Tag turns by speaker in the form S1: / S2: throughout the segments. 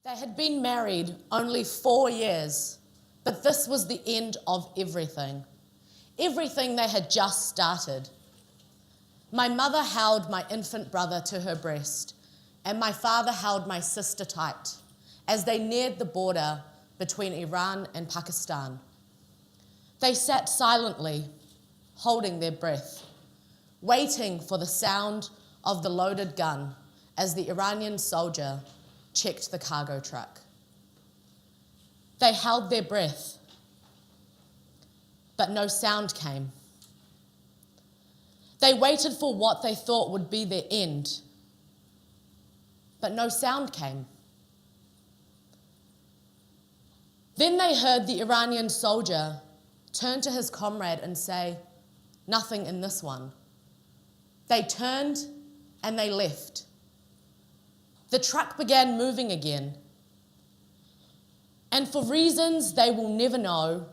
S1: They had been married only 4 years, but this was the end of everything. Everything they had just started. My mother held my infant brother to her breast, and my father held my sister tight as they neared the border between Iran and Pakistan. They sat silently, holding their breath, waiting for the sound of the loaded gun as the Iranian soldier checked the cargo truck. They held their breath, but no sound came. They waited for what they thought would be their end, but no sound came. Then they heard the Iranian soldier turn to his comrade and say, "Nothing in this one." They turned and they left. The truck began moving again. And for reasons they will never know,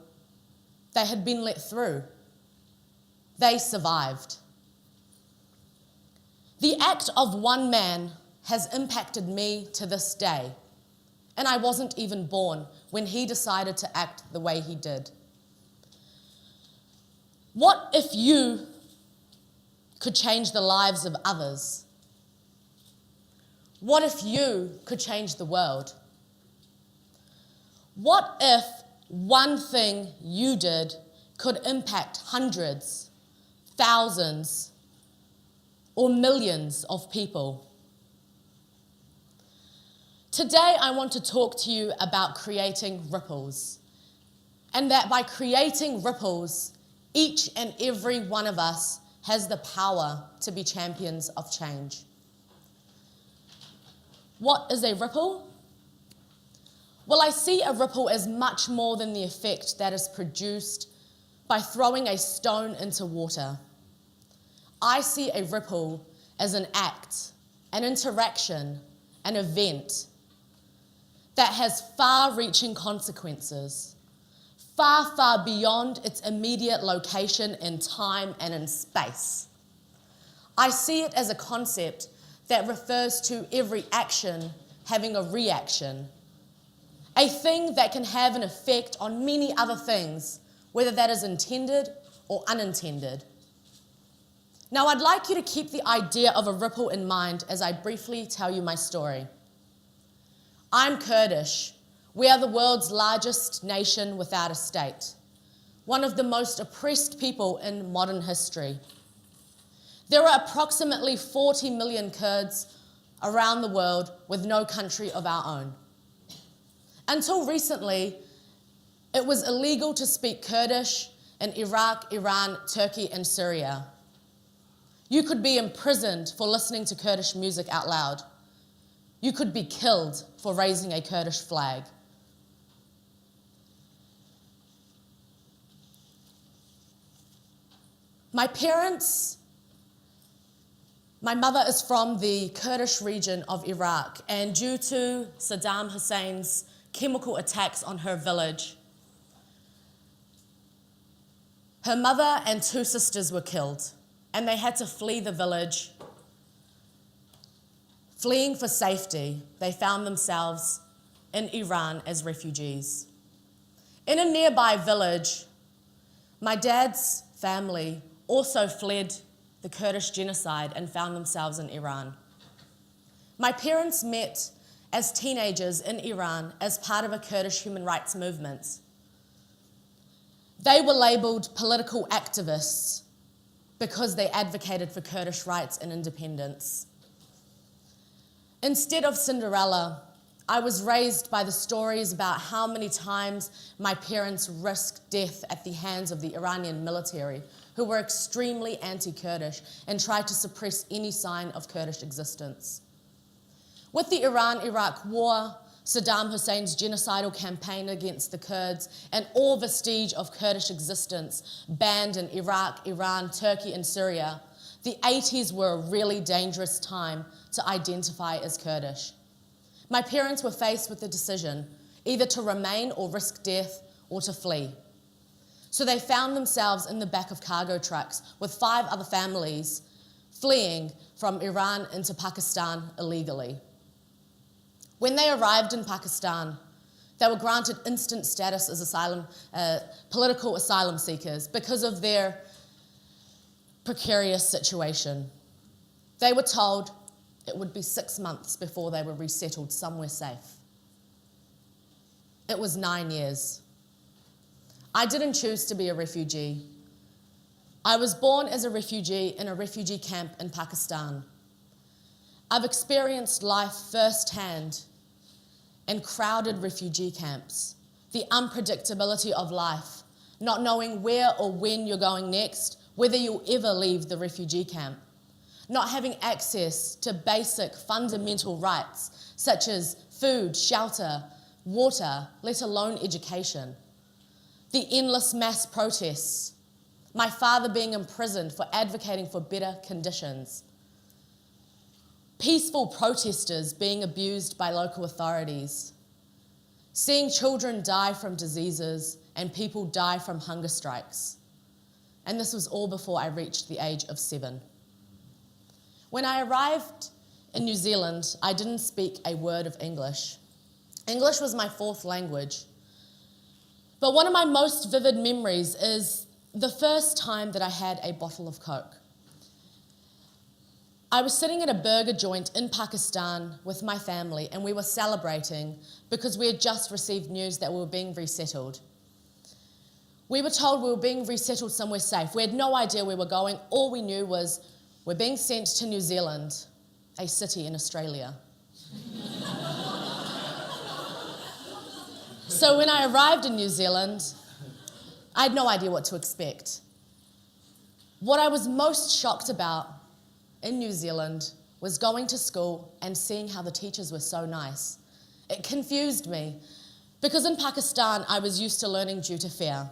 S1: they had been let through. They survived. The act of one man has impacted me to this day, and I wasn't even born when he decided to act the way he did. What if you could change the lives of others? What if you could change the world? What if one thing you did could impact hundreds, thousands, or millions of people? Today, I want to talk to you about creating ripples, and that by creating ripples, each and every one of us has the power to be champions of change. What is a ripple? Well, I see a ripple as much more than the effect that is produced by throwing a stone into water. I see a ripple as an act, an interaction, an event that has far-reaching consequences, far, far beyond its immediate location in time and in space. I see it as a concept that refers to every action having a reaction, a thing that can have an effect on many other things, whether that is intended or unintended. Now, I'd like you to keep the idea of a ripple in mind as I briefly tell you my story. I'm Kurdish. We are the world's largest nation without a state, one of the most oppressed people in modern history. There are approximately 40 million Kurds around the world with no country of our own. Until recently, it was illegal to speak Kurdish in Iraq, Iran, Turkey, and Syria. You could be imprisoned for listening to Kurdish music out loud. You could be killed for raising a Kurdish flag. My mother is from the Kurdish region of Iraq, and due to Saddam Hussein's chemical attacks on her village, her mother and 2 sisters were killed, and they had to flee the village. Fleeing for safety, they found themselves in Iran as refugees. In a nearby village, my dad's family also fled the Kurdish genocide and found themselves in Iran. My parents met as teenagers in Iran as part of a Kurdish human rights movement. They were labeled political activists because they advocated for Kurdish rights and independence. Instead of Cinderella, I was raised by the stories about how many times my parents risked death at the hands of the Iranian military, who were extremely anti-Kurdish and tried to suppress any sign of Kurdish existence. With the Iran-Iraq war, Saddam Hussein's genocidal campaign against the Kurds, and all vestige of Kurdish existence banned in Iraq, Iran, Turkey, and Syria, the 80s were a really dangerous time to identify as Kurdish. My parents were faced with the decision either to remain or risk death or to flee. So they found themselves in the back of cargo trucks with 5 other families fleeing from Iran into Pakistan illegally. When they arrived in Pakistan, they were granted instant status as political asylum seekers because of their precarious situation. They were told it would be 6 months before they were resettled somewhere safe. It was 9 years. I didn't choose to be a refugee. I was born as a refugee in a refugee camp in Pakistan. I've experienced life firsthand in crowded refugee camps, the unpredictability of life, not knowing where or when you're going next, whether you'll ever leave the refugee camp, not having access to basic fundamental rights such as food, shelter, water, let alone education, the endless mass protests, my father being imprisoned for advocating for better conditions, peaceful protesters being abused by local authorities, seeing children die from diseases and people die from hunger strikes. And this was all before I reached the age of 7. When I arrived in New Zealand, I didn't speak a word of English. English was my 4th language. But one of my most vivid memories is the first time that I had a bottle of Coke. I was sitting at a burger joint in Pakistan with my family, and we were celebrating because we had just received news that we were being resettled. We were told we were being resettled somewhere safe. We had no idea where we were going. All we knew was we're being sent to New Zealand, a city in Australia. So when I arrived in New Zealand, I had no idea what to expect. What I was most shocked about in New Zealand was going to school and seeing how the teachers were so nice. It confused me because in Pakistan I was used to learning due to fear.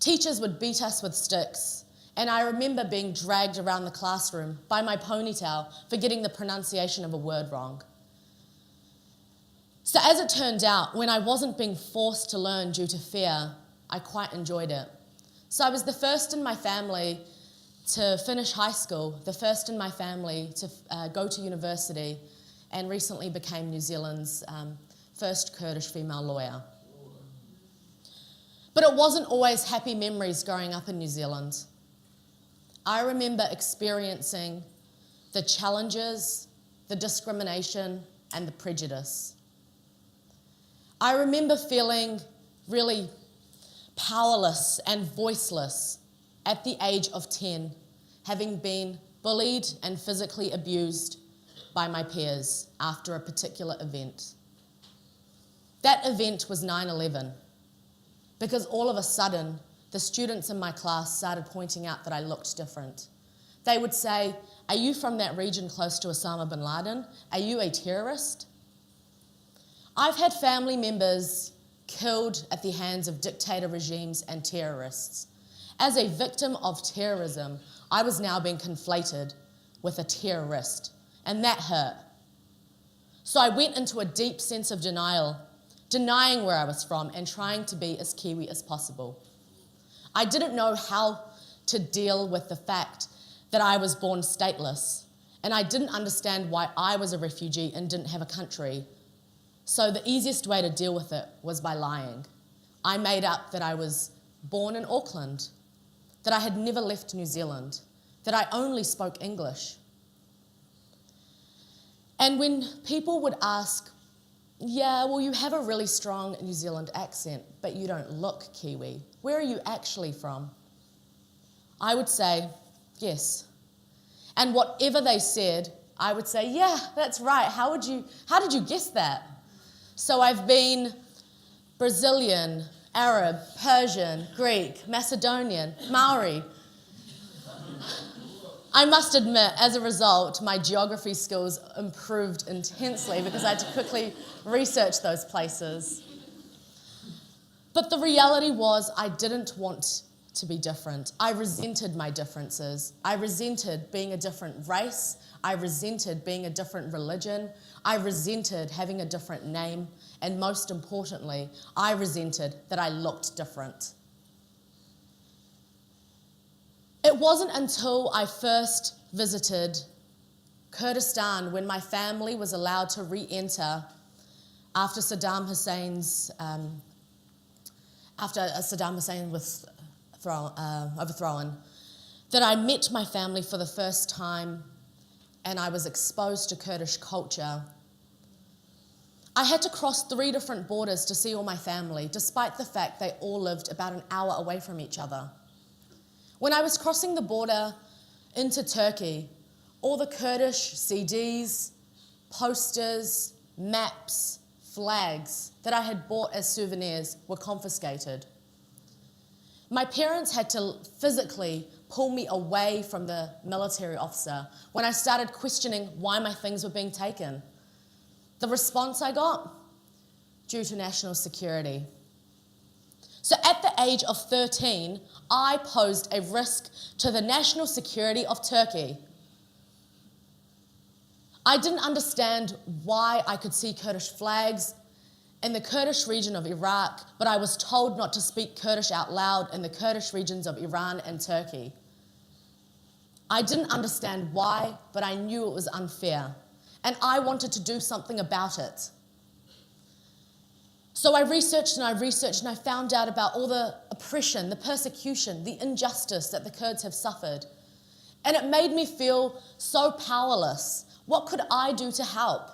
S1: Teachers would beat us with sticks, and I remember being dragged around the classroom by my ponytail for getting the pronunciation of a word wrong. So as it turned out, when I wasn't being forced to learn due to fear, I quite enjoyed it. So I was the first in my family to finish high school, the first in my family to go to university, and recently became New Zealand's first Kurdish female lawyer. But it wasn't always happy memories growing up in New Zealand. I remember experiencing the challenges, the discrimination, and the prejudice. I remember feeling really powerless and voiceless at the age of 10, having been bullied and physically abused by my peers after a particular event. That event was 9/11, because all of a sudden, the students in my class started pointing out that I looked different. They would say, "Are you from that region close to Osama bin Laden? Are you a terrorist?" I've had family members killed at the hands of dictator regimes and terrorists. As a victim of terrorism, I was now being conflated with a terrorist, and that hurt. So I went into a deep sense of denial, denying where I was from and trying to be as Kiwi as possible. I didn't know how to deal with the fact that I was born stateless, and I didn't understand why I was a refugee and didn't have a country. So the easiest way to deal with it was by lying. I made up that I was born in Auckland, that I had never left New Zealand, that I only spoke English. And when people would ask, "Yeah, well, you have a really strong New Zealand accent, but you don't look Kiwi. Where are you actually from?" I would say, "Yes." And whatever they said, I would say, "Yeah, that's right. How did you guess that?" So I've been Brazilian, Arab, Persian, Greek, Macedonian, Maori. I must admit, as a result, my geography skills improved intensely because I had to quickly research those places. But the reality was I didn't want to be different. I resented my differences. I resented being a different race. I resented being a different religion. I resented having a different name. And most importantly, I resented that I looked different. It wasn't until I first visited Kurdistan, when my family was allowed to re-enter after Saddam Hussein was overthrown, that I met my family for the first time and I was exposed to Kurdish culture. I had to cross 3 different borders to see all my family, despite the fact they all lived about an hour away from each other. When I was crossing the border into Turkey, all the Kurdish CDs, posters, maps, flags that I had bought as souvenirs were confiscated. My parents had to physically pull me away from the military officer when I started questioning why my things were being taken. The response I got? Due to national security. So at the age of 13, I posed a risk to the national security of Turkey. I didn't understand why I could see Kurdish flags in the Kurdish region of Iraq, but I was told not to speak Kurdish out loud in the Kurdish regions of Iran and Turkey. I didn't understand why, but I knew it was unfair, and I wanted to do something about it. So I researched and I found out about all the oppression, the persecution, the injustice that the Kurds have suffered. And it made me feel so powerless. What could I do to help?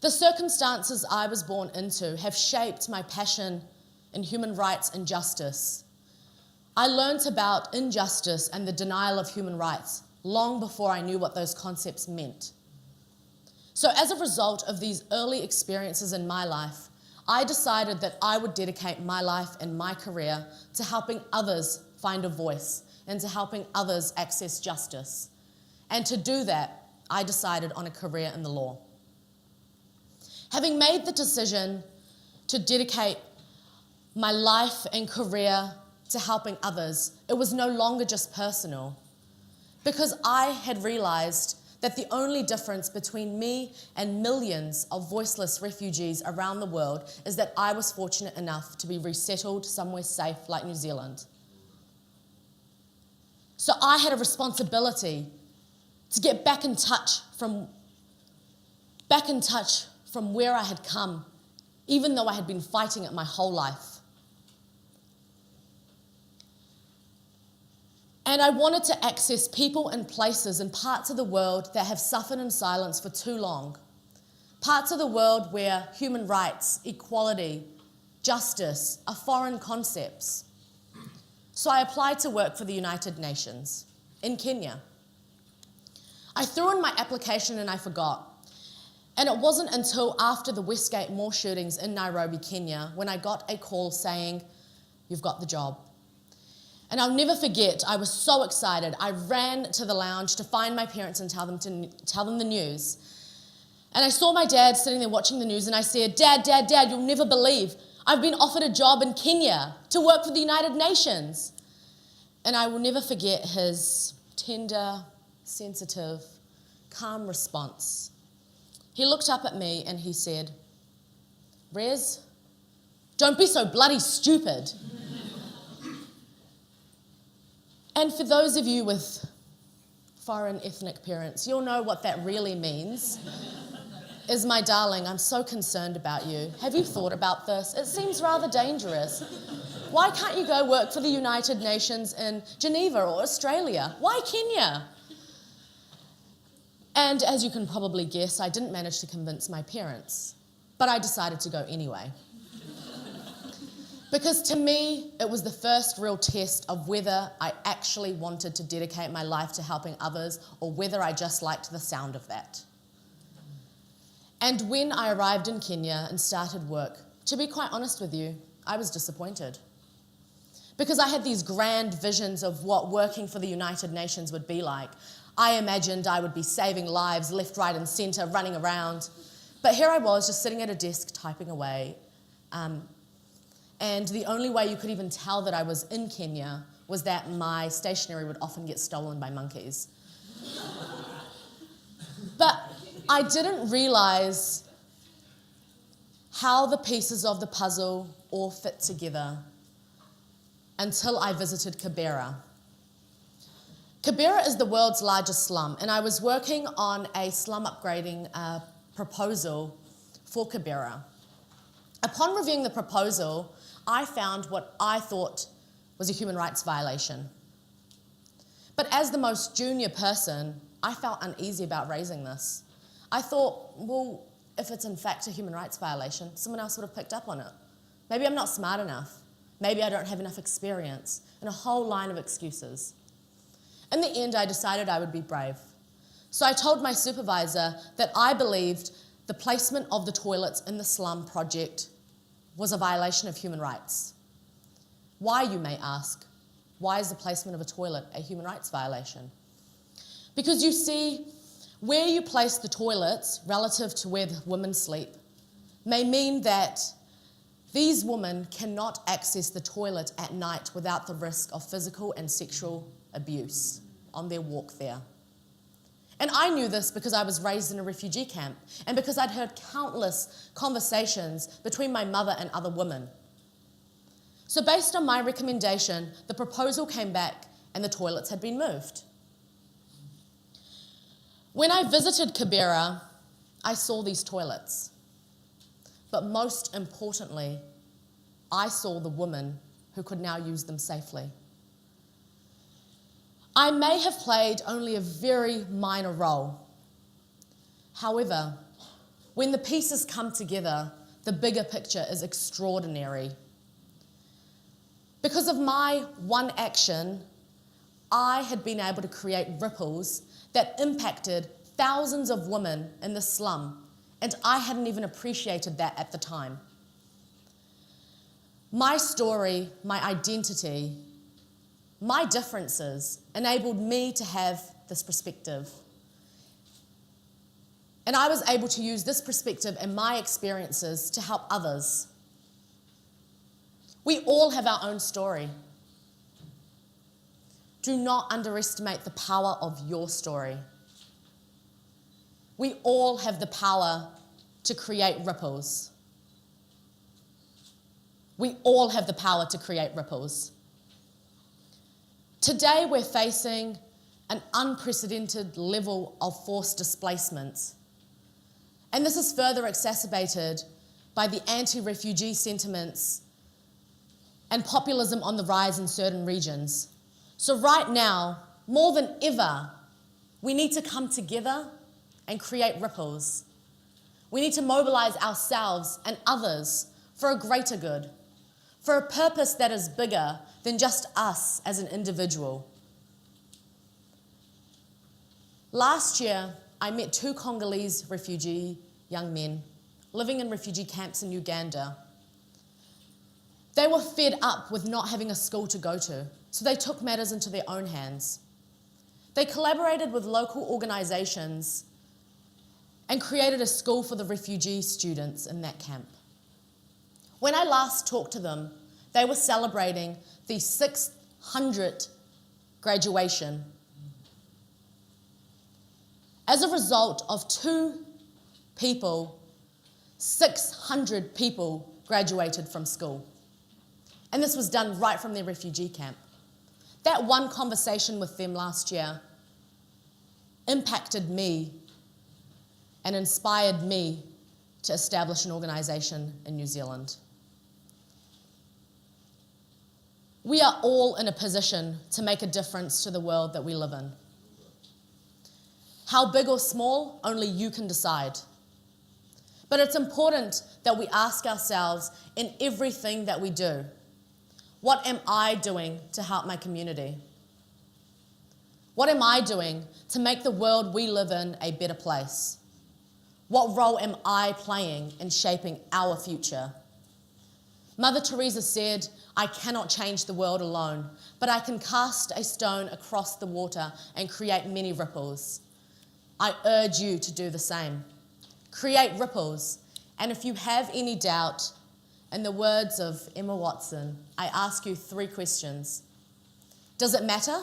S1: The circumstances I was born into have shaped my passion in human rights and justice. I learnt about injustice and the denial of human rights long before I knew what those concepts meant. So as a result of these early experiences in my life, I decided that I would dedicate my life and my career to helping others find a voice and to helping others access justice. And to do that, I decided on a career in the law. Having made the decision to dedicate my life and career to helping others, it was no longer just personal, because I had realized that the only difference between me and millions of voiceless refugees around the world is that I was fortunate enough to be resettled somewhere safe like New Zealand. So I had a responsibility to get back in touch from where I had come, even though I had been fighting it my whole life. And I wanted to access people and places and parts of the world that have suffered in silence for too long. Parts of the world where human rights, equality, justice are foreign concepts. So I applied to work for the United Nations in Kenya. I threw in my application and I forgot. And it wasn't until after the Westgate Mall shootings in Nairobi, Kenya, when I got a call saying, "You've got the job." And I'll never forget, I was so excited. I ran to the lounge to find my parents and tell them the news. And I saw my dad sitting there watching the news and I said, Dad, you'll never believe. I've been offered a job in Kenya to work for the United Nations. And I will never forget his tender, sensitive, calm response. He looked up at me and he said, "Rez, don't be so bloody stupid." And for those of you with foreign ethnic parents, you'll know what that really means. Is, my darling, I'm so concerned about you. Have you thought about this? It seems rather dangerous. Why can't you go work for the United Nations in Geneva or Australia? Why Kenya? And as you can probably guess, I didn't manage to convince my parents, but I decided to go anyway. Because to me, it was the first real test of whether I actually wanted to dedicate my life to helping others or whether I just liked the sound of that. And when I arrived in Kenya and started work, to be quite honest with you, I was disappointed. Because I had these grand visions of what working for the United Nations would be like. I imagined I would be saving lives left, right, and centre, running around. But here I was, just sitting at a desk, typing away. And the only way you could even tell that I was in Kenya was that my stationery would often get stolen by monkeys. But I didn't realise how the pieces of the puzzle all fit together until I visited Kibera. Kibera is the world's largest slum, and I was working on a slum upgrading proposal for Kibera. Upon reviewing the proposal, I found what I thought was a human rights violation. But as the most junior person, I felt uneasy about raising this. I thought, well, if it's in fact a human rights violation, someone else would have picked up on it. Maybe I'm not smart enough. Maybe I don't have enough experience, and a whole line of excuses. In the end, I decided I would be brave. So I told my supervisor that I believed the placement of the toilets in the slum project was a violation of human rights. Why, you may ask? Why is the placement of a toilet a human rights violation? Because you see, where you place the toilets relative to where the women sleep may mean that these women cannot access the toilet at night without the risk of physical and sexual abuse on their walk there. And I knew this because I was raised in a refugee camp and because I'd heard countless conversations between my mother and other women. So based on my recommendation, the proposal came back and the toilets had been moved. When I visited Kibera, I saw these toilets. But most importantly, I saw the women who could now use them safely. I may have played only a very minor role. However, when the pieces come together, the bigger picture is extraordinary. Because of my one action, I had been able to create ripples that impacted thousands of women in the slum, and I hadn't even appreciated that at the time. My story, my identity, my differences enabled me to have this perspective. And I was able to use this perspective and my experiences to help others. We all have our own story. Do not underestimate the power of your story. We all have the power to create ripples. We all have the power to create ripples. Today we're facing an unprecedented level of forced displacement. And this is further exacerbated by the anti-refugee sentiments and populism on the rise in certain regions. So right now, more than ever, we need to come together and create ripples. We need to mobilize ourselves and others for a greater good, for a purpose that is bigger than just us as an individual. Last year, I met 2 Congolese refugee young men living in refugee camps in Uganda. They were fed up with not having a school to go to, so they took matters into their own hands. They collaborated with local organizations and created a school for the refugee students in that camp. When I last talked to them, they were celebrating the 600th graduation. As a result of 2 people, 600 people graduated from school. And this was done right from their refugee camp. That one conversation with them last year impacted me and inspired me to establish an organisation in New Zealand. We are all in a position to make a difference to the world that we live in. How big or small, only you can decide. But it's important that we ask ourselves in everything that we do, what am I doing to help my community? What am I doing to make the world we live in a better place? What role am I playing in shaping our future? Mother Teresa said, I cannot change the world alone, but I can cast a stone across the water and create many ripples. I urge you to do the same. Create ripples, and if you have any doubt, in the words of Emma Watson, I ask you 3 questions. Does it matter?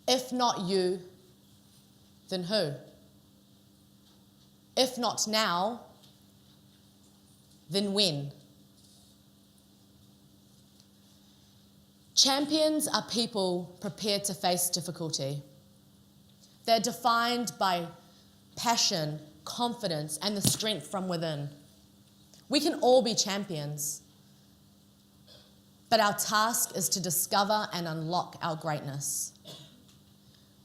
S1: If not you, then who? If not now, then when? Champions are people prepared to face difficulty. They're defined by passion, confidence, and the strength from within. We can all be champions, but our task is to discover and unlock our greatness.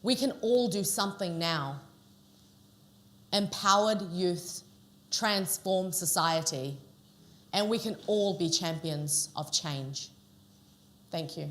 S1: We can all do something now. Empowered youth transform society, and we can all be champions of change. Thank you.